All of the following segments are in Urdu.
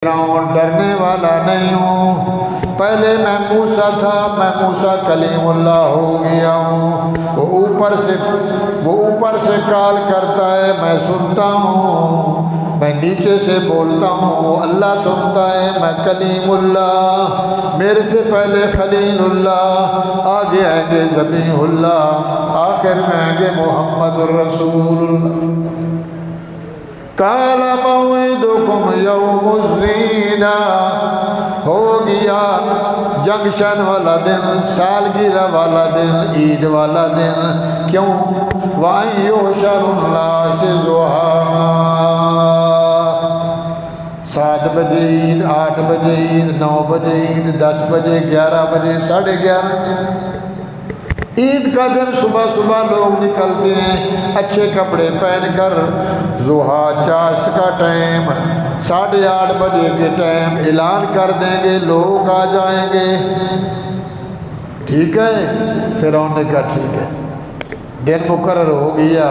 فرعون ڈرنے والا نہیں ہوں، پہلے میں موسیٰ تھا، میں موسیٰ کلیم اللہ ہو گیا ہوں۔ وہ اوپر سے کال کرتا ہے، میں سنتا ہوں، میں نیچے سے بولتا ہوں، وہ اللہ سنتا ہے، میں کلیم اللہ، میرے سے پہلے خلیل اللہ، آگے آئیں گے ذبیح اللہ، آخر میں آئیں گے محمد الرسول اللہ۔ قال موعدکم یوم الزینہ، ہو گیا جنکشن والا دن، سالگرہ والا دن، عید والا دن، کیوں؟ وَأَن يُحْشَرُ النَّاسُ ضُحًى، 7 بجے عید، 8 بجے عید، 9 بجے عید، 10 بجے، 11 بجے، 11:30 عید کا دن، صبح صبح لوگ نکلتے ہیں اچھے کپڑے پہن کر، ضحیٰ چاشت کا ٹائم، 8:30 بجے کے ٹائم اعلان کر دیں گے، لوگ آ جائیں گے۔ ٹھیک ہے؟ فرعون نے کہا ٹھیک ہے، دن مقرر ہو گیا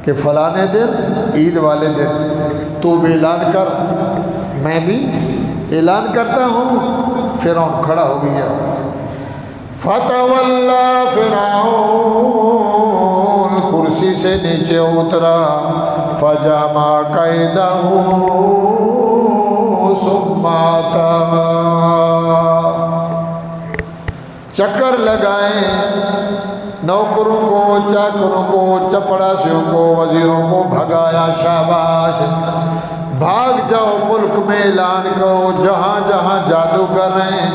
کہ فلانے دن، عید والے دن تو بھی اعلان کر، میں بھی اعلان کرتا ہوں۔ فرعون کھڑا ہو گیا، فتولی فرعون، کرسی سے نیچے اترا، فجمع کیدہ ثم اتى، چکر لگائیں، نوکروں کو، چاکروں کو، چپڑاسیوں کو، وزیروں کو بھگایا، شاباش، بھاگ جاؤ، ملک میں اعلان کرو، جہاں جہاں جادوگر ہیں،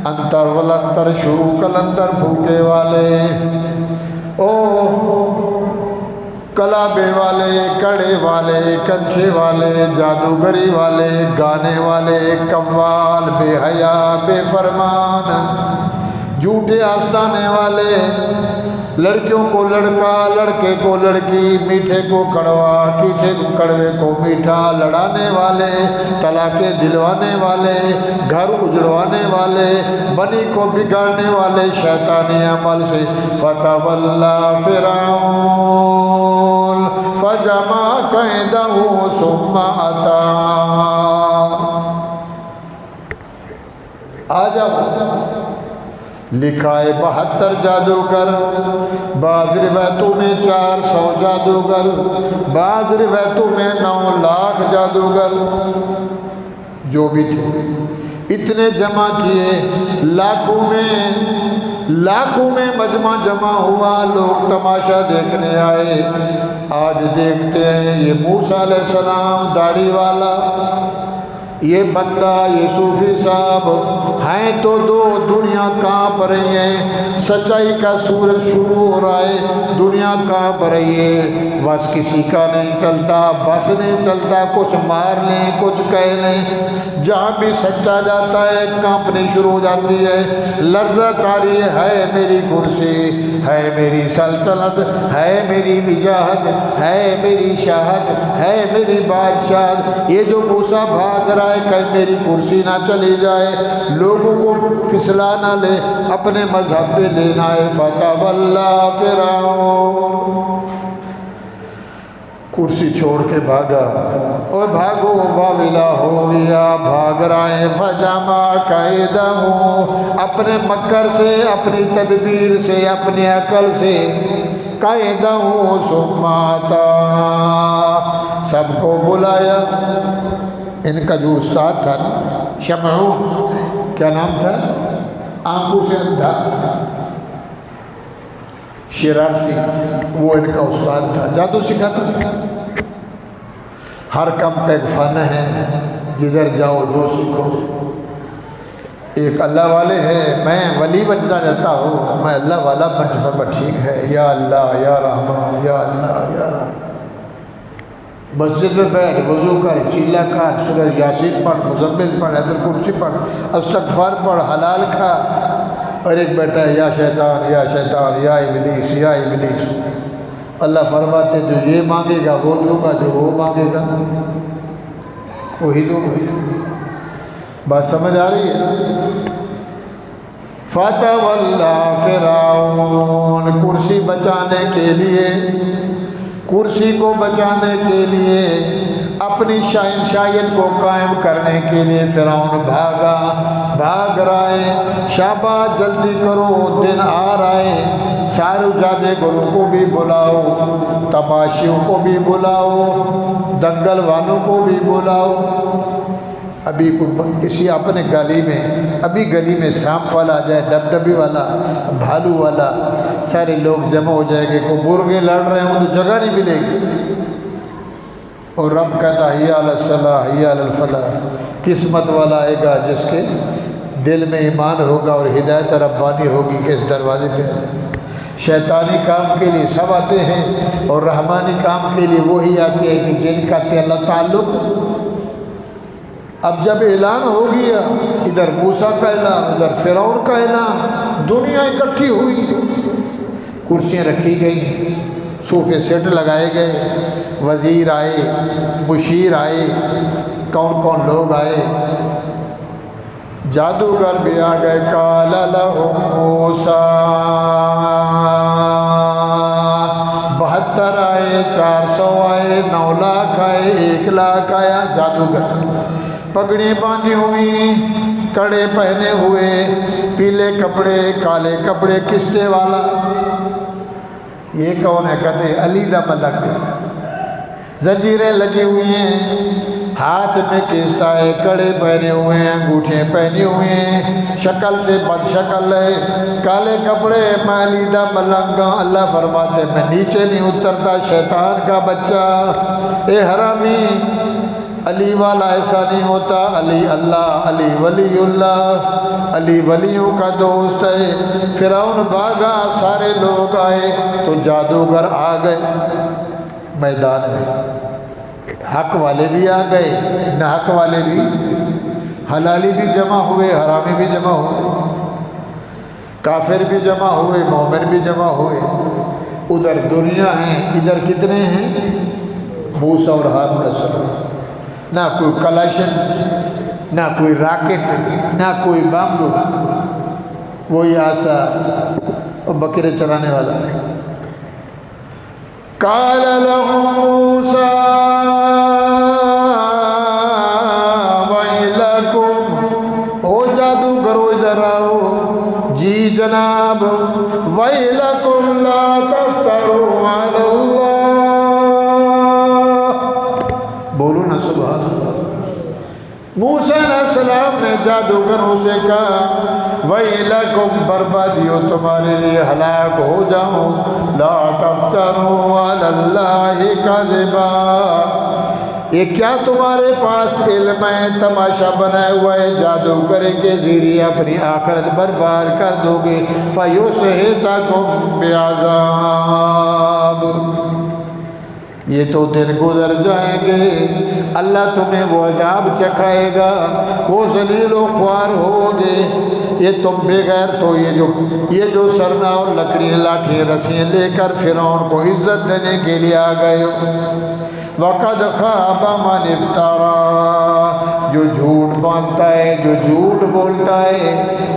انتر ولنتر شو کلندر بھوکے والے، او کلابے والے، کڑے والے، کنچے والے، جادوگری والے، گانے والے، قوال، بے حیا، بے فرمان، جھوٹے آستانے والے، لڑکیوں کو لڑکا، لڑکے کو لڑکی، میٹھے کو کڑوا، کیٹھے کو کڑوے کو میٹھا، لڑانے والے، طلاقیں دلوانے والے، گھر اجڑوانے والے، بنی کو بگاڑنے والے، شیطانی عمل سے، فتولی فرعون فجمع کیدہ ثم اتى، آ جاؤ، لکھا ہے 72 جادوگر، بعض روایتوں میں 400 جادوگر، بعض روایتوں میں 9 لاکھ جادوگر، جو بھی تھے اتنے جمع کیے، لاکھوں میں مجمع جمع ہوا، لوگ تماشا دیکھنے آئے۔ آج دیکھتے ہیں یہ موسیٰ علیہ السلام داڑھی والا، یہ بندہ، یہ صوفی صاحب ہیں تو دو، دنیا کانپ رہی ہے، سچائی کا سورج شروع ہو رہا ہے، دنیا کانپ رہی ہے، بس کسی کا نہیں چلتا، بس نہیں چلتا، کچھ مار لیں، کچھ کہہ لیں، جہاں بھی سچا جاتا ہے کانپنی شروع ہو جاتی ہے، لرزہ تاری ہے میری کرسی، ہے میری سلطنت، ہے میری وجاہت، ہے میری شاہت، ہے میری بادشاہت، یہ جو موسیٰ بھاگ رہا ہے کہیں میری کرسی نہ چلی جائے، لوگوں کو پھسلا نہ لے، اپنے مذہب پہ لینا ہے۔ فتولی فرعون، کرسی چھوڑ کے بھاگا، اور بھاگو، واویلا ہو گیا، بھاگ رہے ہیں، فجمع کیدہ، اپنے مکر سے، اپنی تدبیر سے، اپنی عقل سے، کیدہ ثم اتى، سب کو بلایا۔ ان کا جو استاد تھا نا شمعون، کیا نام تھا؟ آنکھوں سے اندھا، شرارتی، وہ ان کا استاد تھا، جادو سکھاتا۔ ہر کام کا ایک فن ہے، جدھر جاؤ جو سیکھو۔ ایک اللہ والے ہیں، میں ولی بننا چاہتا ہوں، میں اللہ والا بن سب ٹھیک ہے، یا اللہ یا رحمان، یا اللہ یا رحمان، مسجد میں بیٹھ، وضو کر، چیلا کاٹ، سورہ یاسین پڑھ، مزمل پڑھ، حیدر کرسی پڑھ، استغفار پڑھ، حلال کھا، اور ایک بیٹا ہے یا شیطان یا شیطان، یا ابلیس یا ابلیس۔ اللہ فرماتے جو یہ مانگے گا وہ دوں گا، جو وہ مانگے گا وہی دوں گا۔ بات سمجھ آ رہی ہے؟ فتولی فرعون، کرسی بچانے کے لیے، کرسی کو بچانے کے لیے اپنی شہنشاہیت کو قائم کرنے کے لیے فرعون بھاگ رہا ہے۔ شاباش جلدی کرو، دن آ رہا ہے، سارے جادوگروں کو بھی بلاؤ، تماشیوں کو بھی بلاؤ، دنگل والوں کو بھی بلاؤ۔ ابھی اسی اپنے گلی میں سانپ والا آ جائے، ڈبڈبی والا، بھالو والا، سارے لوگ جمع ہو جائیں گے، کوئی مرغے لڑ رہے ہیں وہ تو جگہ نہیں ملے گی۔ اور رب کہتا ہے حی علی الصلاح حی علی الفلاح، قسمت والا آئے گا جس کے دل میں ایمان ہوگا اور ہدایت ربانی ہوگی کہ اس دروازے پہ آئے۔ شیطانی کام کے لیے سب آتے ہیں اور رحمانی کام کے لیے وہی آتے ہیں کہ جن کا تعلق۔ اب جب اعلان ہو گیا، ادھر موسیٰ کا اعلان، ادھر فرعون کا اعلان، دنیا اکٹھی ہوئی، کرسیاں رکھی گئی، صوفے سیٹ لگائے گئے، وزیر آئے، مشیر آئے، کون لوگ آئے، جادوگر بھی آ گئے۔ قال لهم موسیٰ، 72 آئے، 400 آئے، 9 لاکھ آئے، 1 لاکھ آیا۔ جادوگر پگڑی باندھی ہوئی، کڑے پہنے ہوئے، پیلے کپڑے، کالے کپڑے، کسٹے والا۔ یہ کون ہے؟ کہتے علی دا ملک۔ زنجیریں لگی ہوئی ہیں، ہاتھ میں کسٹا ہے، کڑے پہنے ہوئے ہیں، انگوٹھیں پہنی ہوئی ہیں، شکل سے بد شکل ہے، کالے کپڑے، میں علی دا ملک۔ اللہ فرماتے میں نیچے نہیں اترتا، شیطان کا بچہ، اے حرامی، علی والا ایسا نہیں ہوتا، علی اللہ، علی ولی اللہ، علی ولیوں کا دوست ہے۔ فرعون بھاگا، سارے لوگ آئے تو جادوگر آ گئے میدان میں، حق والے بھی آ گئے، ناحق والے بھی، حلالی بھی جمع ہوئے، حرامی بھی جمع ہوئے، کافر بھی جمع ہوئے، مومن بھی جمع ہوئے۔ ادھر دنیا ہیں، ادھر کتنے ہیں؟ موسیٰ اور ہارون علیہ السلام۔ نہ کوئی کلاشن، نہ کوئی راکٹ، نہ کوئی بم، وہی آسا اور بکرے چرانے والا۔ قال لهم موسیٰ وَيْلَكُمْ، او جادوگرو ادھر آؤ، جی جناب، وَيْلَكُمْ لَا تَفْتَرُوا عَلَى اللَّهِ، بولو نا سبحان اللہ۔ موسیٰ علیہ السلام نے جادوگروں سے کہا وَيْلَكُمْ، بربادی ہو تمہارے لیے، ہلاک ہو جاؤ، لَا تَفْتَرُوا عَلَى اللَّهِ كَذِبًا، یہ کیا تمہارے پاس علم ہے، تماشا بنائے ہوا ہے، جادوگر کے ذریعے اپنی آخرت برباد کر دو گے۔ فَيُسْحِتَكُمْ بِعَذَابٍ، یہ تو دن گزر جائیں گے، اللہ تمہیں وہ عذاب چکھائے گا، وہ ذلیل و خوار ہوگے۔ یہ تم بغیر تو یہ جو سرنا اور لکڑیاں، لاٹھیں، رسیاں لے کر فرعون کو عزت دینے کے لیے آ گئے ہو۔ وَقَدْ خَابَ مَنِ افْتَرَىٰ، جو جھوٹ باندھتا ہے، جو جھوٹ بولتا ہے،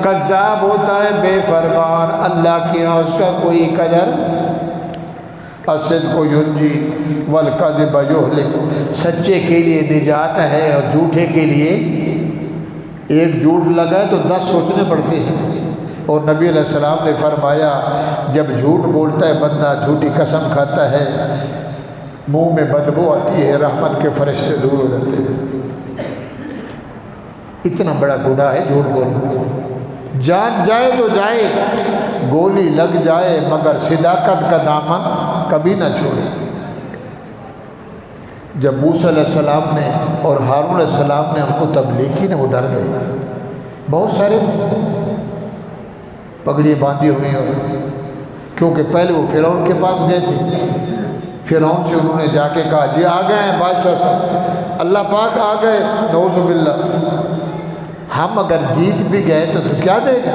کذاب ہوتا ہے، بے فرمان، اللہ کی اس کا کوئی قدر۔ الصدق ینجی والکذب یہلک، سچے کے لیے نجات ہے اور جھوٹے کے لیے ایک جھوٹ لگا ہے تو 10 سوچنے پڑتے ہیں۔ اور نبی علیہ السلام نے فرمایا جب جھوٹ بولتا ہے بندہ، جھوٹی قسم کھاتا ہے، منہ میں بدبو آتی ہے، رحمت کے فرشتے دور ہو جاتے ہیں۔ اتنا بڑا گناہ ہے جھوٹ بولنا۔ جان جائے تو جائے، گولی لگ جائے، مگر صداقت کا دامن کبھی نہ چھوڑے۔ جب موسیٰ علیہ السلام نے اور ہارون علیہ السلام نے ان کو تبلیغ کی نا، وہ ڈر گئے، بہت سارے تھے پگڑی باندھی ہوئی، اور کیونکہ پہلے وہ فرعون کے پاس گئے تھے، فرعون سے انہوں نے جا کے کہا جی آ گئے ہیں بادشاہ صاحب، اللہ پاک آ گئے، نعوذ باللہ، ہم اگر جیت بھی گئے تو کیا دے گا؟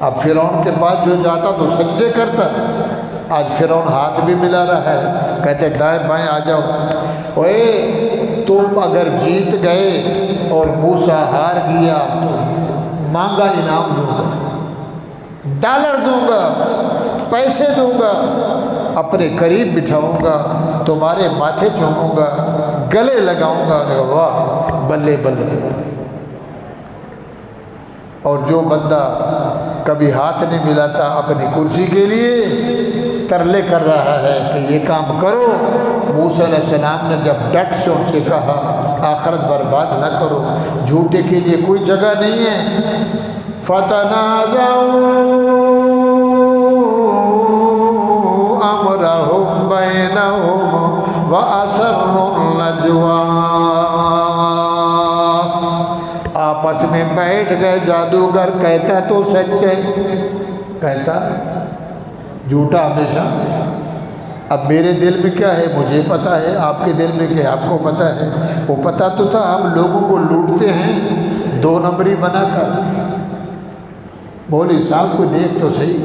اب فرعون کے پاس جو جاتا تو سجدے کرتا، آج فرعون ہاتھ بھی ملا رہا ہے، کہتے دائیں بائیں آ جاؤ۔ اوے تم اگر جیت گئے اور موسیٰ ہار گیا تو مانگا انعام دوں گا، ڈالر دوں گا، پیسے دوں گا، اپنے قریب بٹھاؤں گا، تمہارے ماتھے چوموں گا، گلے لگاؤں گا۔ واہ بلے بلے۔ اور جو بندہ کبھی ہاتھ نہیں ملاتا اپنی کرسی کے لیے، ترلے کر رہا ہے کہ یہ کام کرو، موسیٰ علیہ السلام نے جب ڈٹ سے ان سے کہا آخرت برباد نہ کرو، جھوٹے کے لیے کوئی جگہ نہیں ہے۔ فَتَنَازَعُوا أَمْرَهُمْ بَيْنَهُمْ وَأَسَرُّوا النَّجْوَىٰ۔ آپس میں بیٹھ گئے، جادوگر کہتا تو سچ ہے، کہتا جھوٹا ہمیشہ۔ اب میرے دل میں کیا ہے مجھے پتا ہے، آپ کے دل میں کیا ہے آپ کو پتا ہے۔ وہ پتا تو تھا ہم لوگوں کو لوٹتے ہیں 2 نمبری بنا کر۔ مولوی صاحب کو دیکھ تو صحیح،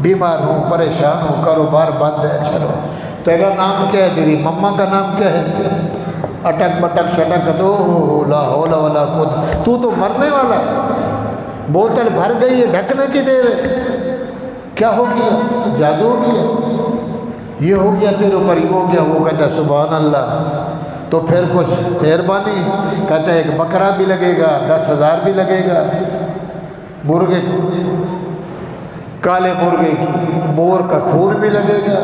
بیمار ہوں، پریشان ہوں، کاروبار بند ہے، چلو تیرا نام کیا ہے، تیری مما کا نام کیا ہے، اٹک بٹک شٹک دو لا حول ولا قوت، تو مرنے والا ہے، بوتل بھر گئی ہے، ڈھکنے کی دیر ہے، کیا ہو گیا، جادو ہو گیا، یہ ہو گیا تیرے اوپر، یہ ہو گیا۔ وہ کہتا ہے سبحان اللہ، تو پھر کچھ مہربانی، کہتا ہے ایک بکرا بھی لگے گا، 10,000 بھی لگے گا، مرغے کالے مرغے کی مور کا خون بھی لگے گا،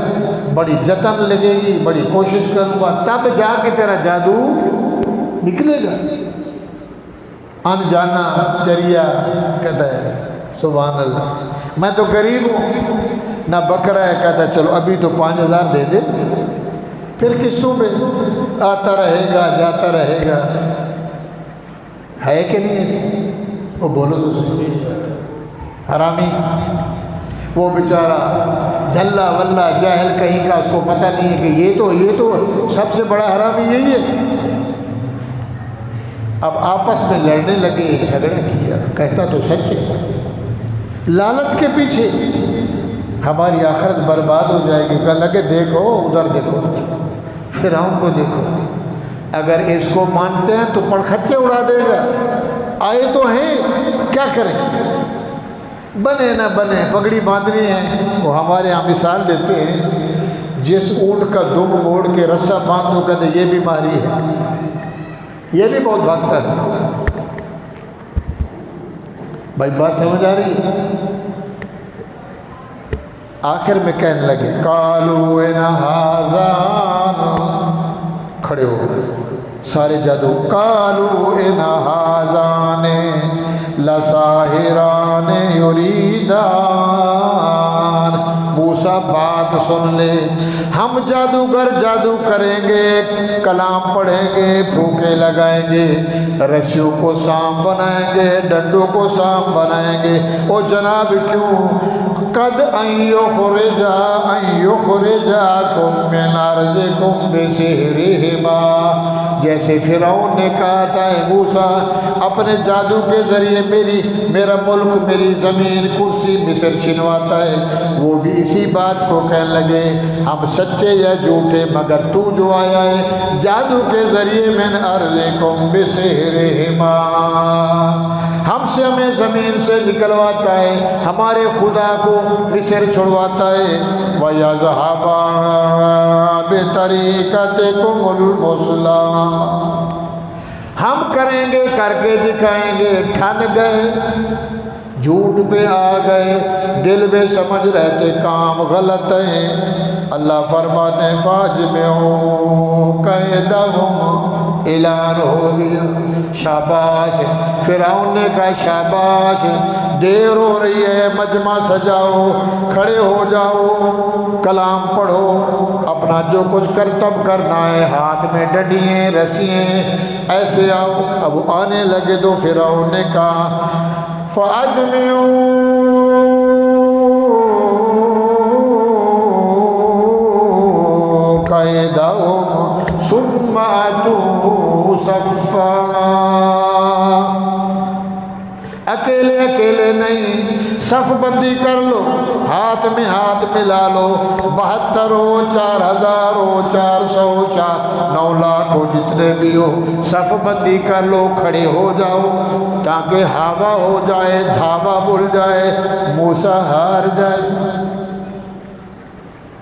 بڑی جتن لگے گی، بڑی کوشش کروں گا، تب جا کے تیرا جادو نکلے گا۔ انجانا چریا کہتا ہے سبحان اللہ، میں تو غریب ہوں، نہ بکرا ہے، کہتا ہے چلو ابھی تو 5,000 دے دے، پھر قسطوں پہ آتا رہے گا جاتا رہے گا، ہے کہ نہیں ایسے؟ وہ بولو تو صحیح، حرامی وہ بیچارہ جھلا ولا جاہل کہیں کا، اس کو پتہ نہیں ہے کہ یہ تو سب سے بڑا حرامی یہی ہے۔ اب آپس میں لڑنے لگے، جھگڑا کیا، کہتا تو سچ ہے، لالچ کے پیچھے ہماری آخرت برباد ہو جائے گی۔ کہنے لگے دیکھو ادھر دیکھو، فرعون کو دیکھو، اگر اس کو مانتے ہیں تو پڑخچے اڑا دے گا، آئے تو ہیں کیا کریں، بنے نہ بنے، پگڑی باندھنی ہے۔ وہ ہمارے یہاں مثال دیتے ہیں، جس اونٹ کا دم موڑ کے رسہ باندھ دو، کہتے یہ بیماری ہے، یہ بھی بہت بھاگتا ہے۔ بھائی بات سمجھ آ رہی ہے؟ آخر میں کہنے لگے قالوا ان ھذان، کھڑے ہو گئے سارے جادو، قالوا ان ھذان لساحران یریدان، موسیٰ بات سن لے، ہم جادوگر جادو کریں گے، کلام پڑھیں گے، پھوکے لگائیں گے، رسیوں کو سام بنائیں گے، ڈنڈوں کو سام بنائیں گے۔ او جناب کیوں؟ قد ان یخرجاکم من ارضکم بسحرہما، جیسے فرعون نے کہا تھا اے موسیٰ اپنے جادو کے ذریعے میرا ملک، میری زمین، کرسی مصر چھنواتا ہے، وہ بھی اسی بات کو کہنے لگے، ہم سچے یا جھوٹے، مگر تو جو آیا ہے جادو کے ذریعے من ارضکم بسحرہما، ہم سے ہمیں زمین سے نکلواتا ہے، ہمارے خدا کو مصر چھڑواتا ہے، وَيَذْهَبَا بِطَرِيقَتِكُمُ الْمُثْلَىٰ، ہم کریں گے، کر کے دکھائیں گے۔ ٹھن گئے، جھوٹ پہ آ گئے، دل میں سمجھ رہتے کام غلط ہیں۔ اللہ فرماتے ہیں فَاجْمِعُوا كَيْدَهُمْ، اعلان ہو گیا، شاباش۔ فرعون نے کہا شاباش، دیر ہو رہی ہے، مجمع سجاؤ، کھڑے ہو جاؤ، کلام پڑھو، اپنا جو کچھ کرتب کرنا ہے، ہاتھ میں ڈنڈیاں رسیاں، ایسے آؤ۔ اب آنے لگے تو فرعون نے کہا فَأَجْمِعُوا كَيْدَهُمْ ثُمَّ أَتُوا صَفًّا، اکیلے اکیلے نہیں، صف بندی کر لو، ہاتھ میں ہاتھ ملا لو، 72 ہو، 4000 ہو، 400 ہو، 9 لاکھ ہو، جتنے بھی ہو، صف بندی کر لو، کھڑے ہو جاؤ، تاکہ ہوا ہو جائے، دھاوا بھول جائے، موسیٰ ہار جائے۔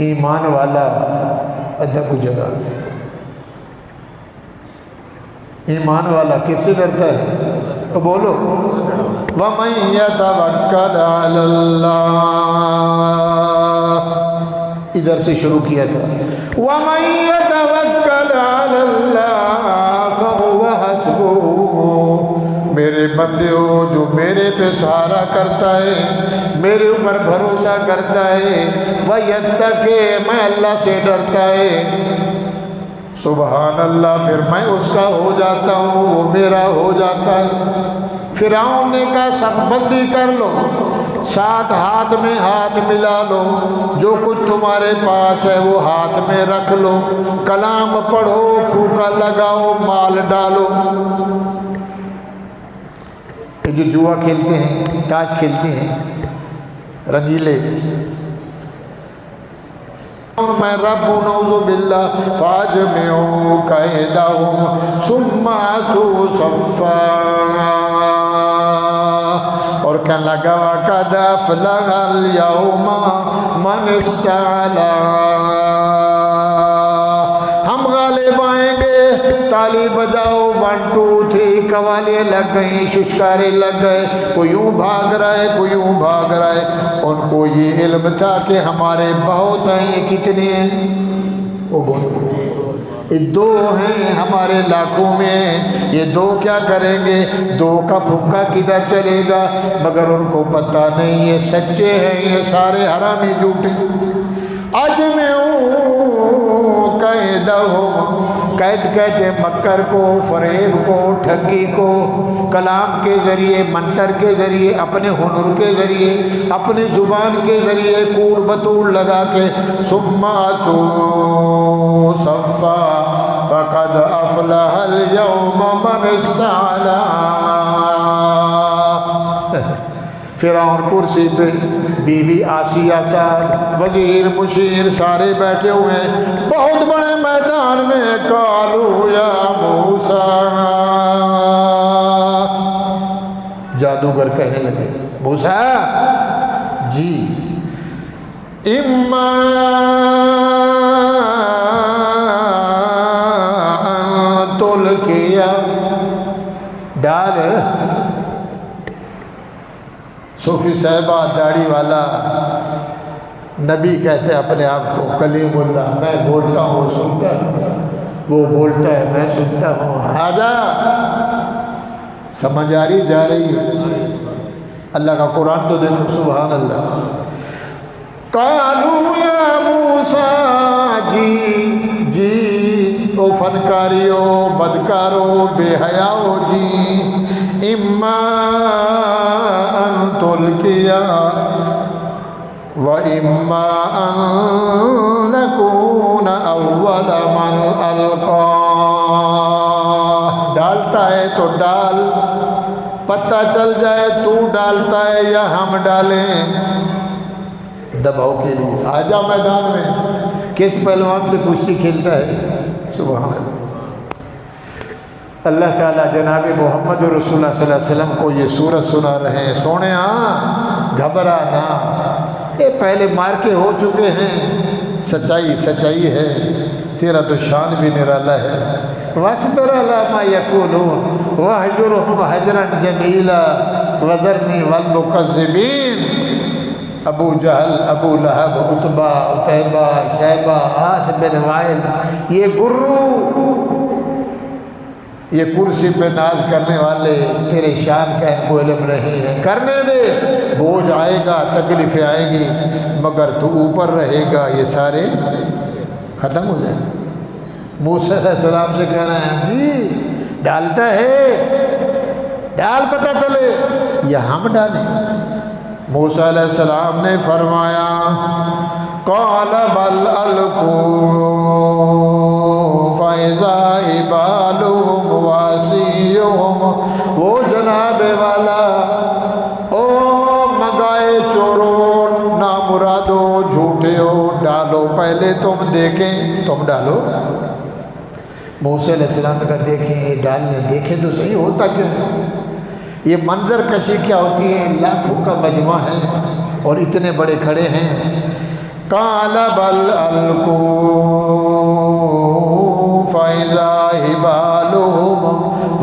ایمان والا ادب کو جگہ، ایمان والا کس سے ڈرتا ہے؟ تو بولو وَمَن يَتَوَكَّلْ عَلَى اللَّهِ، ادھر سے شروع کیا تھا وَمَن يَتَوَكَّلْ عَلَى اللَّهِ فَهُوَ حَسْبُهُ، میرے بندیو جو میرے پہ سہارا کرتا ہے، میرے اوپر بھروسہ کرتا ہے، وَيَتَّقِ، میں اللہ سے ڈرتا ہے، سبحان اللہ، پھر میں اس کا ہو جاتا ہوں، وہ میرا ہو جاتا ہے۔ فرعون نے کہا صف بندی کر لو، ساتھ ہاتھ میں ہاتھ ملا لو، جو کچھ تمہارے پاس ہے وہ ہاتھ میں رکھ لو، کلام پڑھو، پھوکا لگاؤ، مال ڈالو۔ یہ جو جوا کھیلتے ہیں، تاش کھیلتے ہیں رنگیلے، میں رب نعوذ باللہ فاجمعوا کیدہم ثم اتوا صفا، اور کہنے لگا وقد افلح اليوم من استعلا، ہم غالب آئیں گے، تالی بجاؤ، 1 2 3، قوالیاں لگ گئیں، ششکارے لگ گئے، کوئی یوں بھاگ رہا ہے، کوئی یوں بھاگ رہا ہے۔ ان کو یہ علم تھا کہ ہمارے بہت ہیں، یہ کتنے ہیں؟ وہ بولو یہ 2 ہیں، ہمارے لاکھوں میں ہیں، یہ 2 کیا کریں گے؟ 2 کا پھونکا کدھر چلے گا؟ مگر ان کو پتہ نہیں یہ سچے ہیں، یہ سارے حرامی جھوٹے۔ اجمعوا کیدہم، قید کہتے ہیں مکر کو، فریب کو، ٹھگی کو، کلام کے ذریعے، منتر کے ذریعے، اپنے ہنر کے ذریعے، اپنے زبان کے ذریعے کوڑ بتوڑ لگا کے، ثم اتوا صفا فقد افلح اليوم من استعلا۔ فرعون کرسی پہ، بیوی آسیہ صاحب، وزیر مشیر سارے بیٹھے ہوئے ہیں بہت بڑے میدان میں۔ قالوا یا موسیٰ، جادوگر کہنے لگے موسیٰ جی، اما ان تلقیا، ڈال۔ صوفی صاحبہ داڑھی والا نبی کہتے ہیں اپنے آپ کو کلیم اللہ، میں بولتا ہوں وہ سنتا ہے، وہ بولتا ہے میں سنتا ہوں، آجا سمجھ آ رہی جا رہی ہے؟ اللہ کا قرآن تو دیکھو، سبحان اللہ۔ قالوا یا موسیٰ، جی جی او فنکاریو، بدکارو، بے حیاؤ جی، اما ان تلقیا وَإِمَّا أَن نَكُونَ أَوَّلَ مَنْ أَلْقَى، ڈالتا ہے تو ڈال، پتہ چل جائے تو ڈالتا ہے یا ہم ڈالیں، دباؤ کے لیے آجا میدان میں۔ کس پہلوان سے کشتی کھیلتا ہے؟ سبحان اللہ۔ اللہ تعالیٰ جناب محمد رسول اللہ صلی اللہ علیہ وسلم کو یہ سورت سنا رہے ہیں، سونے ہاں گھبرا نہ، یہ پہلے مارکے ہو چکے ہیں، سچائی سچائی ہے، تیرا تو شان بھی نرالا ہے۔ وَاصْبِرْ عَلَىٰ مَا يَقُولُونَ وَاهْجُرْهُمْ هَجْرًا جَمِيلًا وَذَرْنِي وَالْمُكَذِّبِينَ۔ ابو جہل، ابو لہب، عتبہ، عتیبہ، شیبہ، عاص بن وائل، یہ گرو، یہ کرسی پہ ناز کرنے والے، تیرے شان کا ان کو علم نہیں ہے، کرنے دے، بوجھ آئے گا، تکلیفیں آئیں گی، مگر تو اوپر رہے گا، یہ سارے ختم ہو جائیں۔ موسیٰ علیہ السلام سے کہہ رہے ہیں جی ڈالتا ہے، ڈال پتہ چلے یا ہم ڈالیں؟ موسیٰ علیہ السلام نے فرمایا قال بل القوا فاذا حبالهم وعصیهم، وہ جناب والا، او مگائے چورو، نامرادو، جھوٹے ہو، ڈالو، پہلے تم دیکھیں، تم ڈالو۔ موسیٰ علیہ السلام نے کہا دیکھیں یہ ڈالنے، دیکھیں تو صحیح ہوتا کیا ہے، یہ منظر کشی کیا ہوتی ہے، لاکھوں کا مجمع ہے اور اتنے بڑے کھڑے ہیں۔ قال بل القوا فاذا حبالهم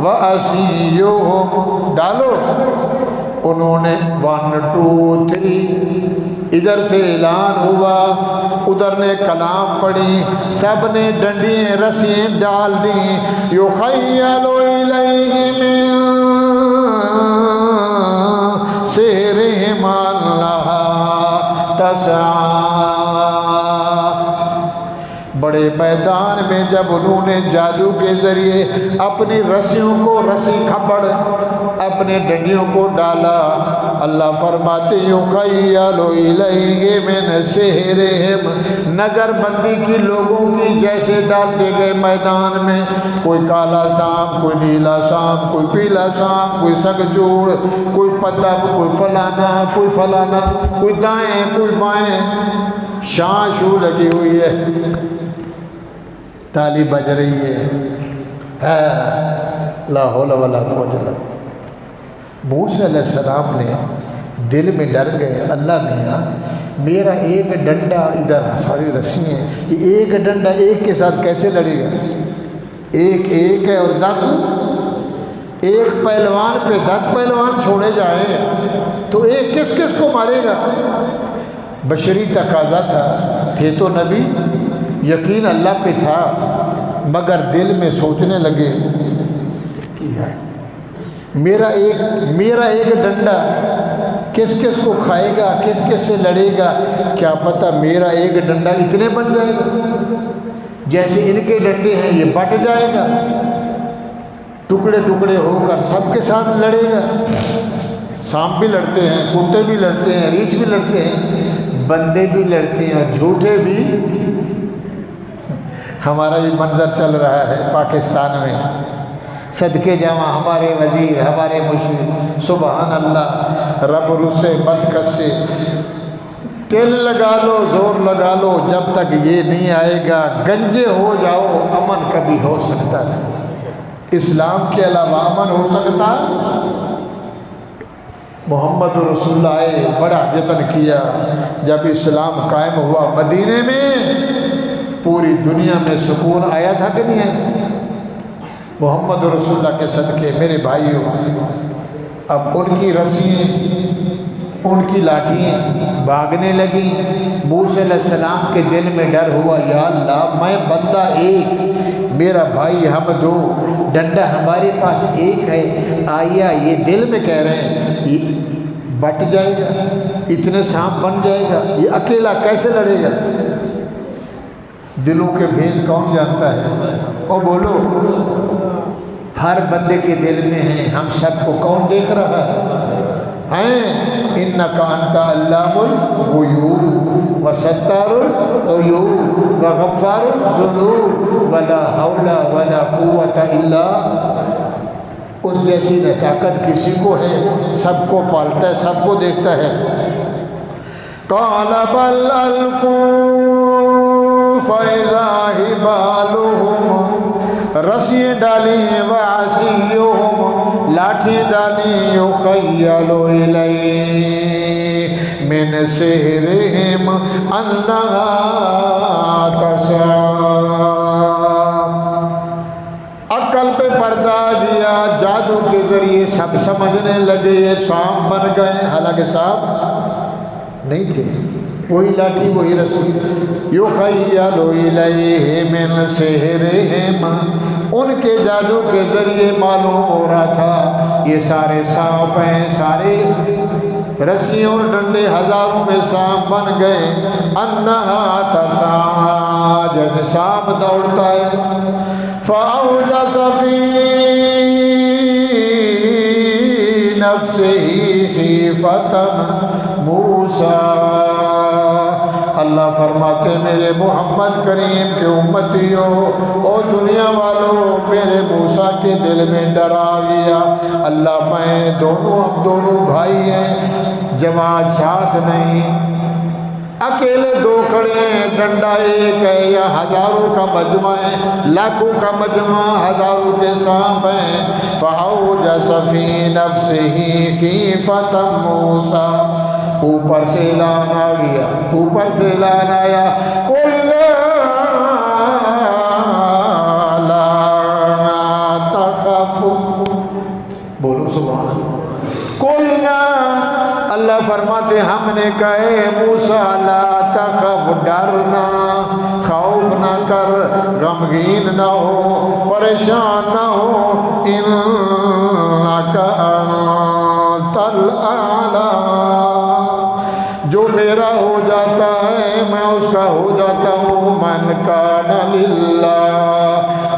وَأَسِيُّهُمْ ڈالو. انہوں نے 1 2 3 ادھر سے اعلان ہوا، ادھر نے کلام پڑھی، سب نے ڈنڈیاں رسیاں ڈال دیں. یُخَيَّلُ إِلَيْهِ مِن سِحْرِهِمْ أَنَّهَا تَسْعَىٰ. بڑے میدان میں جب انہوں نے جادو کے ذریعے اپنی رسیوں کو رسی کھپڑ اپنے ڈنڈیوں کو ڈالا، اللہ فرماتے یُخَيَّلُ إِلَيْهِ مِنْ سِحْرِهِمْ، نظر بندی کی لوگوں کی جیسے ڈالتے گئے میدان میں، کوئی کالا سانپ، کوئی نیلا سانپ، کوئی پیلا سانپ، کوئی سگجوڑ، کوئی پتنگ، کوئی فلانا، کوئی فلانا، کوئی دائیں کوئی بائیں، شاں شو لگی ہوئی ہے، تالی بج رہی ہے. لا حول ولا قوت الا باللہ. موسیٰ علیہ السلام نے دل میں ڈر گئے، اللہ میاں میرا ایک ڈنڈا ادھر ساری رسی ہیں، یہ ایک ڈنڈا ایک کے ساتھ کیسے لڑے گا؟ ایک ہے اور 10، ایک پہلوان پہ 10 پہلوان چھوڑے جائیں تو ایک کس کس کو مارے گا؟ بشری تقاضا تھا، تھے تو نبی، یقین اللہ پہ تھا، مگر دل میں سوچنے لگے کہ میرا ایک ڈنڈا کس کس کو کھائے گا، کس کس سے لڑے گا؟ کیا پتہ میرا ایک ڈنڈا اتنے بن جائے گا جیسے ان کے ڈنڈے ہیں، یہ بٹ جائے گا، ٹکڑے ٹکڑے ہو کر سب کے ساتھ لڑے گا. سانپ بھی لڑتے ہیں، کتے بھی لڑتے ہیں، ریچھ بھی لڑتے ہیں، بندے بھی لڑتے ہیں، اور جھوٹے بھی. ہمارا بھی منظر چل رہا ہے پاکستان میں، صدقے جمع ہمارے وزیر، ہمارے مشیر، سبحان اللہ، رب رسے مت کسے، تل لگا لو، زور لگا لو، جب تک یہ نہیں آئے گا گنجے ہو جاؤ امن کبھی ہو سکتا نہیں. اسلام کے علاوہ امن ہو سکتا؟ محمد رسول اللہ آئے، بڑا جتن کیا، جب اسلام قائم ہوا مدینے میں پوری دنیا میں سکون آیا تھا کہ نہیں آیا تھا؟ محمد رسول اللہ کے صدقے میرے بھائیوں، اب ان کی رسیاں، ان کی لاٹھیاں بھاگنے لگیں. موسیٰ علیہ السلام کے دل میں ڈر ہوا، یا اللہ میں بندہ ایک، میرا بھائی ہم 2، ڈنڈا ہمارے پاس ایک ہے، آیا یہ دل میں کہہ رہے ہیں یہ بٹ جائے گا، اتنے سانپ بن جائے گا، یہ اکیلا کیسے لڑے گا؟ دلوں کے بھید کون جانتا ہے؟ او بولو، ہر بندے کے دل میں ہیں، ہم سب کو کون دیکھ رہا ہے؟ اِنَّكَ أَنْتَ عَلَّامُ الْغُیُوبِ وَسَتَّارُ الْعُیُوبِ وَغَفَّارُ الذُّنُوبِ وَلَا حَوْلَ وَلَا قُوَّةَ إِلَّا. اس جیسی نہ طاقت کسی کو ہے، سب کو پالتا ہے، سب کو دیکھتا ہے. قَالَ بَلْ أَلْقُوا فَإِذَا حِبَالُهُمْ، رسیاں ڈالیں، وَعَصِيُّهُمْ، لاٹھیں ڈالیں، يُخَيَّلُ إِلَيْهِ مِنْ سِحْرِهِمْ أَنَّهَا تَسْعَىٰ. عقل پہ پردہ دیا، جادو کے ذریعے سب سمجھنے لگے یہ سانپ بن گئے، حالانکہ سانپ نہیں تھے، وہی لاٹھی وہی رسی. یُخَيَّلُ إِلَيْهِ مِنْ سِحْرِهِمْ، ان کے جادو کے ذریعے معلوم ہو رہا تھا یہ سارے سانپ ہیں، سارے رسیوں اور ڈنڈے ہزاروں میں سانپ بن گئے. أَنَّهَا تَسْعَىٰ، جیسے سانپ دوڑتا ہے. فَأَوْجَسَ فِي نَفْسِهِ خِیفَةً مُوسَىٰ. اللہ فرماتے میرے محمد کریم کے امتیوں اور دنیا والوں، میرے موسیٰ کے دل میں ڈر آ گیا. اللہ میں ہم دونوں بھائی ہیں، جماعت ساتھ نہیں، اکیلے 2 کھڑے ہیں، ڈنڈا ایک ہے، یا ہزاروں کا مجمع ہے، لاکھوں کا مجمع، ہزاروں کے سانپ ہیں. فَأَوْجَسَ فِي نَفْسِهِ خِیفَةً مُوسَىٰ. اوپر سے اعلان آ گیا، اوپر سے اعلان آیا، قُلْ لَا تَخَفُوا بولو سبحان اللہ۔ قلنا، اللہ فرماتے ہم نے کہے موسیٰ لا تخف، ڈرنا، خوف نہ کر، غمگین نہ ہو، پریشان نہ ہو، انک انت الاعلی، جو میرا ہو جاتا ہے میں اس کا ہو جاتا ہوں، من کان للہ،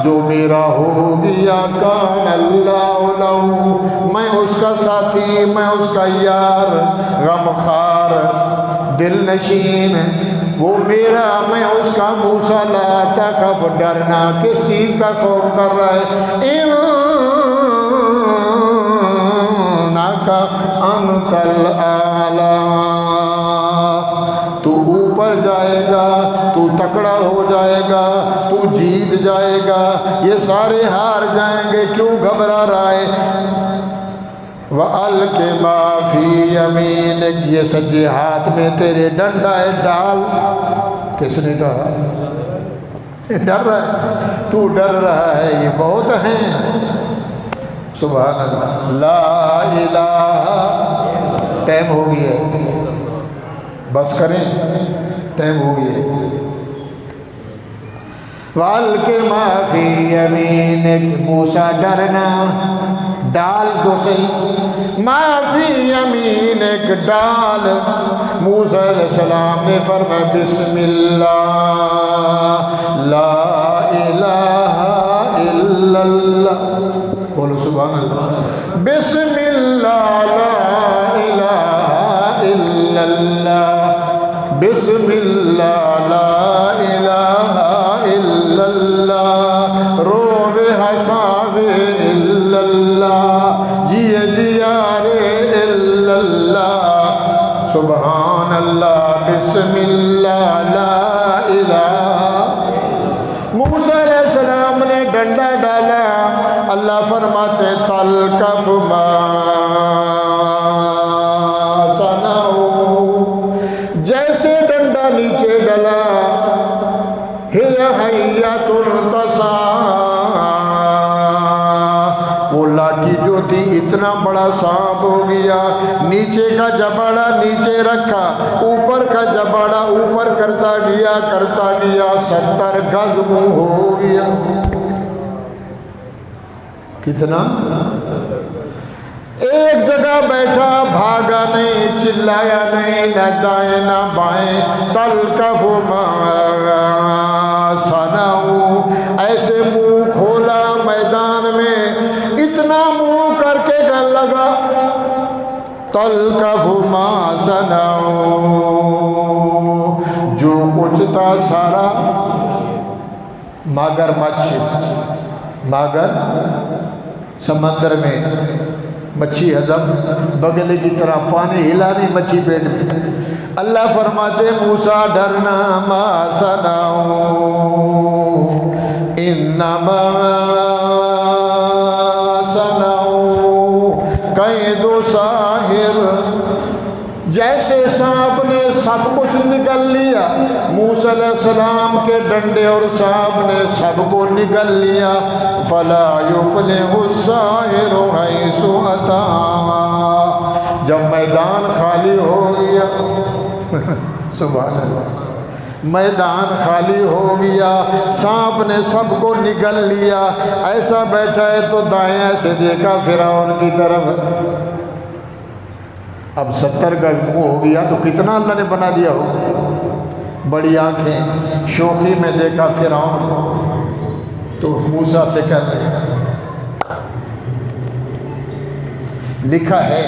جو میرا ہو گیا کان اللہ لہ، میں اس کا ساتھی، میں اس کا یار، غمخوار، دل نشین، وہ میرا میں اس کا۔ موسیٰ لا تخف، ڈرنا، کس چیز کا خوف کر رہا ہے؟ انک انت الاعلی، تو اوپر جائے گا، تو تکڑا ہو جائے گا، تو جیت جائے گا، یہ سارے ہار جائیں گے، کیوں گھبرا رہا ہے؟ وَأَلْقِ مَا فِي يَمِينِكَ، یہ سجے ہاتھ میں تیرے ڈنڈا ہے، ڈال۔ کس نے کہا؟ ڈر رہا ہے، تو ڈر رہا ہے، یہ بہت ہیں۔ سبحان اللہ، لا الہ، ٹائم ہو گیا ہے، بس کریں، ٹائم ہو گیا ہے۔ وَأَلْقِ مَا فِي يَمِينِكَ، موسیٰ ڈرنا، ڈال دو صحیح، ما فی یمینک، ڈال۔ موسیٰ علیہ السلام نے فرمایا بسم اللہ لا الہ الا اللہ، بولو سبحان اللہ، بسم اللہ لا الہ الا اللہ، بسم اللہ لا الہ الا اللہ، روب حساب الا اللہ، جیے جیارے الا اللہ، سبحان اللہ، بسم اللہ لا الہ۔ موسیٰ علیہ السلام نے ڈنڈا ڈالا، اللہ فرماتے تلقف ما صنعوا، جیسے ڈنڈا نیچے ڈلا، ہی حیۃ تسعیٰ، وہ لاٹھی جو تھی اتنا بڑا سانپ ہو گیا، نیچے کا جباڑا نیچے رکھا، اوپر کا جباڑا اوپر کرتا گیا 70 گز منہ ہو گیا۔ کتنا؟ ایک جگہ بیٹھا، بھاگا نہیں، چلایا نہیں، نہ دائیں نہ بائیں، تلقف ما صنعوا، ایسے منہ کھولا میدان میں، اتنا منہ کر کے کہنے لگا تلقف ما صنعوا، جو کچھ تھا سارا مگر سمندر میں مچھی ہضم، بگلے کی طرح پانی ہلا نہیں مچھی پیٹ میں۔ اللہ فرماتے موسیٰ ڈرنا، ما صنعوا انما صنعوا کید ساحر، جیسے سانپ نے سب کچھ نگل لیا، موسیٰ علیہ السلام کے ڈنڈے اور سانپ نے سب کو نگل لیا، فلا یفلح الساحر حیث اتی، جب میدان خالی ہو گیا سبحان اللہ، میدان خالی ہو گیا، سانپ نے سب کو نگل لیا، ایسا بیٹھا ہے تو دائیں ایسے دیکھا فرعون کی طرف، اب 70 گز منہ ہو گیا تو کتنا اللہ نے بنا دیا ہوگا، بڑی آنکھیں، شوخی میں دیکھا فرعون کو، تو موسیٰ سے کہنے لگا، لکھا ہے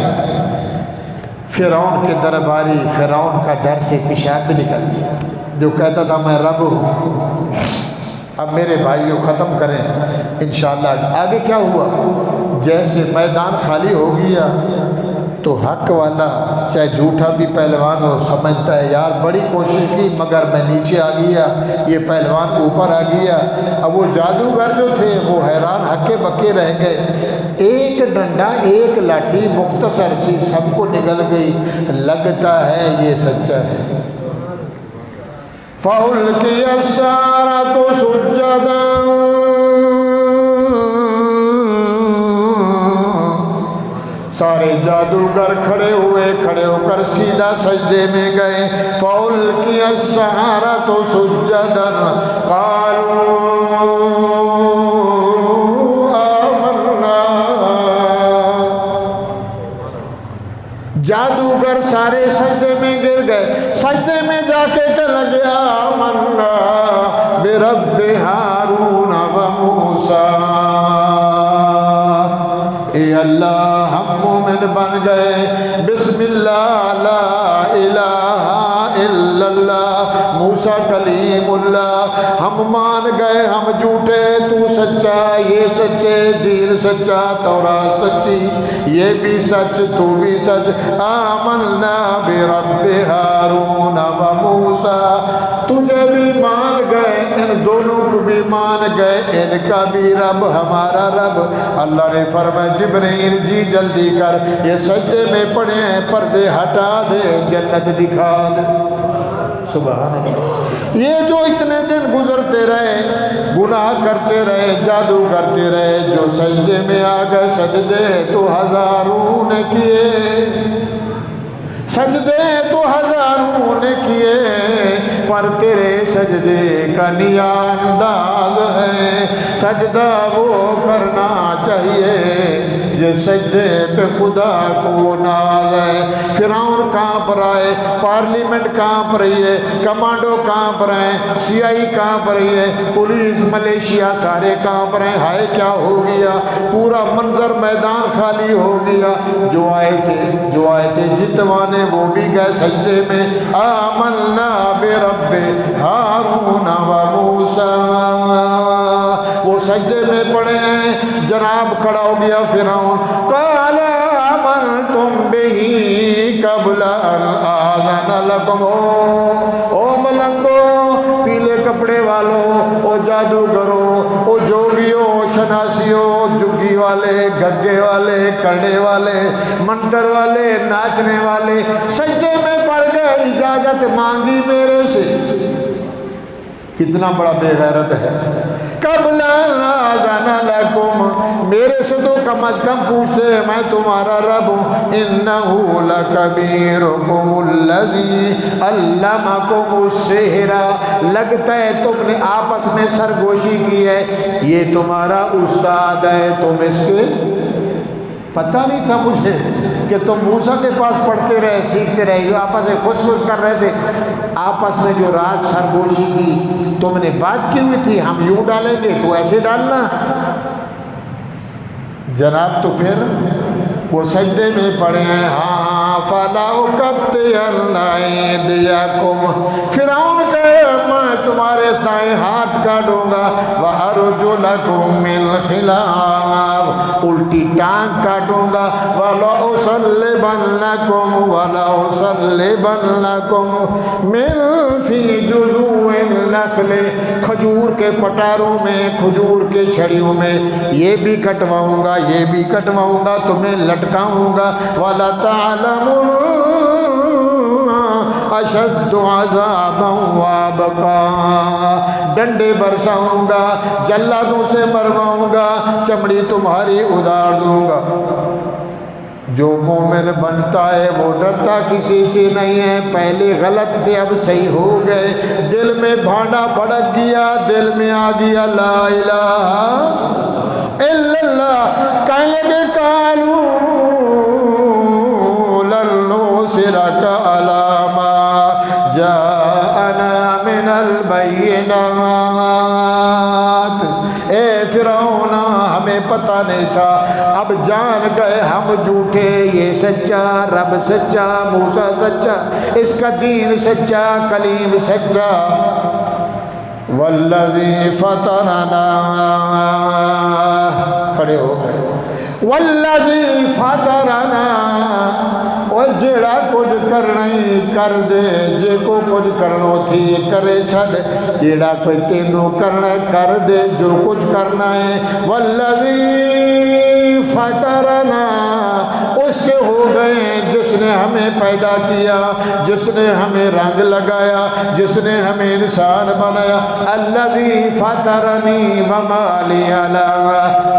فرعون کے درباری، فرعون کا ڈر سے پیشاب بھی نکل گیا، جو کہتا تھا میں رب ہوں۔ اب میرے بھائیوں ختم کریں انشاءاللہ۔ آگے کیا ہوا؟ جیسے میدان خالی ہو گیا تو حق والا چاہے جھوٹا بھی پہلوان ہو سمجھتا ہے یار بڑی کوشش کی مگر میں نیچے آ گیا، یہ پہلوان اوپر آ گیا۔ اب وہ جادوگر جو تھے وہ حیران ہکے بکے رہ گئے، ایک ڈنڈا ایک لاٹھی مختصر سی سب کو نگل گئی، لگتا ہے یہ سچا ہے۔ فَأُلْقِيَ السَّحَرَةُ سُجَّدًا، سارے جادوگر کھڑے ہو کر سیدھا سجدے میں گئے. فَأُلْقِيَ السَّحَرَةُ سُجَّدًا قَالُوا آمَنَّا. جادوگر سارے سجدے میں گر گئے. سجدے میں جا کے کہنے لگے آمنا برب ہارون و موسیٰ. اے اللہ ہم مومن بن گئے. بسم اللہ لا الہ الا اللہ موسیٰ کلیم اللہ. ہم مان گئے ہم جھوٹے تو سچا. یہ سچے دین سچا تورات سچی یہ بھی سچ تو بھی سچ. آمنا برب ہارون و موسیٰ. تجھے بھی مان گئے ان دونوں کو بھی مان گئے ان کا بھی رب ہمارا رب. اللہ نے فرمایا جبرائیل جی جلدی کر یہ سجدے میں پڑے ہیں پردے ہٹا دے جنت دکھا دے. سبحان اللہ. یہ جو اتنے دن گزرتے رہے گناہ کرتے رہے جادو کرتے رہے جو سجدے میں آ گئے سجدے تو ہزاروں نے کیے. سجدے تو ہزاروں نے کیے پر تیرے سجدے کا نیا انداز ہے. سجدہ وہ کرنا چاہیے یہ سجدے پہ خدا کو ناز ہے. فرعون کانپ رہا ہے پارلیمنٹ کانپ رہی ہے کمانڈو کانپ رہے ہیں سی آئی کانپ رہی ہے پولیس ملیشیا سارے کانپ رہے ہیں. ہائے کیا ہو گیا پورا منظر میدان خالی ہو گیا. جو آئے تھے جتوانے وہ بھی گئے سجدے میں. آمنا برب ہارون و موسیٰ. وہ سجدے میں پڑے ہیں. جناب کھڑا ہو گیا فرعون. قال آمنتم به قبل ان آذن لکم. او ملنگو پیلے کپڑے والوں او جادوگروں او جوگیوں شناسیوں جگی والے گگے والے کڑے والے منتر والے ناچنے والے سجدے میں پڑ گئے اجازت مانگی میرے سے. کتنا بڑا بے غیرت ہے. قبل آذن لکم میرے سے تو کم از کم پوچھتے میں تمہارا رب ہوں. انہو لکبیرکم الذی علمکم السحر. لگتا ہے تم نے آپس میں سرگوشی کی ہے یہ تمہارا استاد ہے. تم اس کے پتہ نہیں تھا مجھے کہ تم موسیٰ کے پاس پڑھتے رہے سیکھتے رہے جو آپس میں خوش کر رہے تھے. آپس میں جو رات سرگوشی کی تم نے بات کی ہوئی تھی ہم یوں ڈالیں گے تو ایسے ڈالنا. جناب تو پھر وہ سجدے میں پڑے ہیں. ہاں فَلَا أُقَطِّعَنَّ أَيْدِيَكُمْ. فرعون کہے میں تمہارے دائیں ہاتھ کاٹوں گا. وَأَرْجُلَكُمْ مِنْ خِلَافٍ الٹی ٹانگ کاٹوں گا. وَلَأُصَلِّبَنَّكُمْ مِنْ فِي جُذُوعِ النَّخْلِ. کھجور کے پٹاروں میں کھجور کے چھڑیوں میں یہ بھی کٹواؤں گا یہ بھی کٹواؤں گا تمہیں لٹکاؤں گا. وَلَتَعْلَمُنَّ أَشَدُّ عَذَابًا وَأَبْقَىٰ. ڈنڈے برساؤں گا جلادوں سے مرواؤں گا چمڑی تمہاری ادار دوں گا. جو مومن بنتا ہے وہ ڈرتا کسی سے نہیں ہے. پہلے غلط تھے اب صحیح ہو گئے. دل میں بھانڈا بھڑک گیا دل میں آ گیا لا الہ الا اللہ. کہنے لگے قالوا لن نؤثرک علی ما جاءنا من البینات. اے فرعون ہمیں پتہ نہیں تھا اب جان گئے ہم جھوٹے. یہ سچا رب سچا موسیٰ سچا اس کا دین سچا کلیم سچا. والذی فطرنا کھڑے ہو گئے. والذی فطرنا وہ جڑا کچھ کرنا ہی کر دے جے کو کچھ کرنا تھی کرے چھڑ. جڑا کوئی تینوں کرنا کر دے جو کچھ کرنا ہے. والذی فطرنا اس کے ہو گئے جس جس نے ہمیں پیدا کیا، جس نے ہمیں رنگ لگایا، جس نے ہمیں انسان بنایا، الذی فطرنی وما لی لا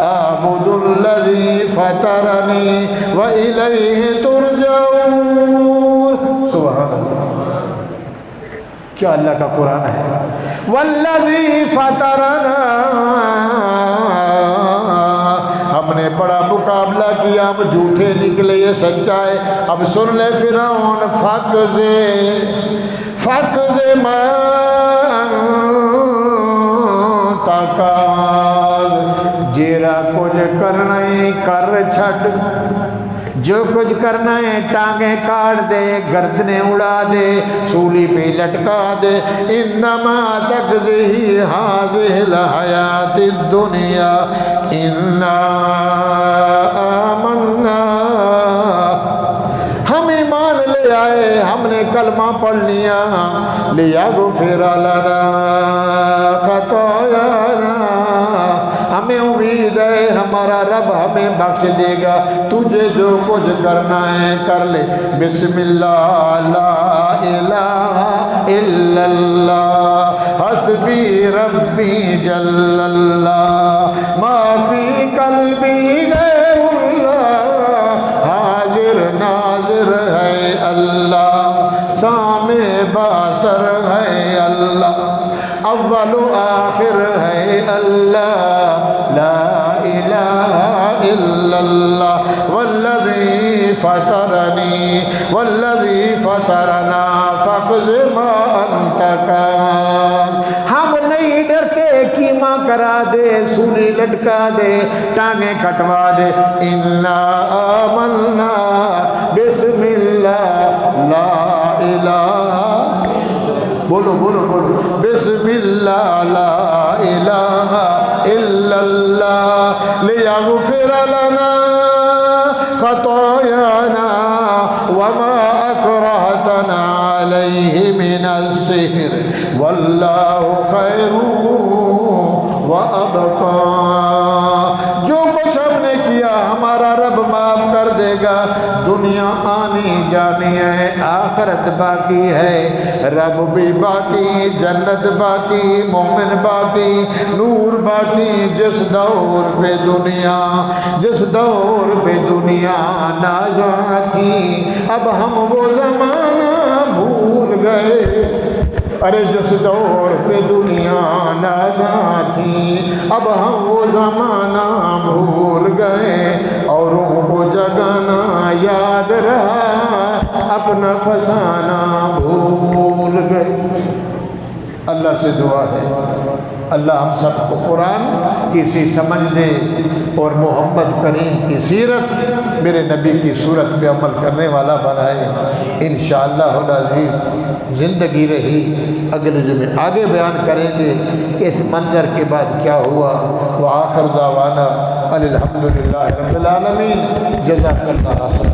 اعبد الذی فطرنی والیہ ترجعون۔ سبحان اللہ، کیا اللہ کا قرآن ہے۔ والذی فطرنا، ہم نے بڑا مقابلہ کیا، ہم جھوٹے نکلے، یہ سچا ہے۔ اب سن لے فرعون، فقز ما تقاض، جیرا کچھ کرنا ہی کر چھڈ، جو کچھ کرنا ہے ٹانگیں کاٹ دے، گردنیں اڑا دے، سولی پہ لٹکا دے۔ انما تقضی ہذہ الحیات الدنیا انا آمنا، ہم ایمان لے آئے، ہم نے کلمہ پڑھ لیا، لیغفر لنا خطایانا، ہمیں امید ہے ہمارا رب ہمیں بخش دے گا، تجھے جو کچھ کرنا ہے کر لے۔ بسم اللہ لا الہ الا اللہ حسبی ربی جل اللہ ما فی قلبی غیر اللہ، حاضر ناظر ہے اللہ، سامع باصر ہے اللہ، اول و آخر ہے اللہ، لا الہ الا اللہ، والذی فطرنی والذی فطرنا فقض ما انت قاض۔ ہم نہیں ڈرتے، کیما کرا دے، سولی لٹکا دے، ٹانگیں کٹوا دے۔ انا آمنا بسم اللہ لا الہ، بولو بولو بولو، بسم اللہ لا الہ الا اللہ لیغفر لنا خطایانا وما اکرہتنا علیہ من السحر واللہ خیر وابقا۔ جو کچھ ہم نے کیا ہمارا رب معاف کر دے گا، دنیا آنی جانی ہے، آخرت باقی ہے، رب بھی باقی، جنت باقی، مومن باقی، نور باقی۔ جس دور پہ دنیا نازاں تھی، اب ہم وہ زمانہ بھول گئے۔ ارے جس دور پہ دنیا نازاں تھی، اب ہم وہ زمانہ بھول گئے، اوروں کو جگانا یاد رہا، اپنا فسانہ بھول گئے۔ اللہ سے دعا ہے اللہ ہم سب کو قرآن کی سی سمجھ دے اور محمد کریم کی سیرت، میرے نبی کی صورت پہ عمل کرنے والا بنائے۔ انشاءاللہ العزیز زندگی رہی اگلے جمعے آگے بیان کریں گے کہ اس منظر کے بعد کیا ہوا۔ وآخر دعوانا الحمدللہ رب العالمین۔ جزاک اللہ خیر۔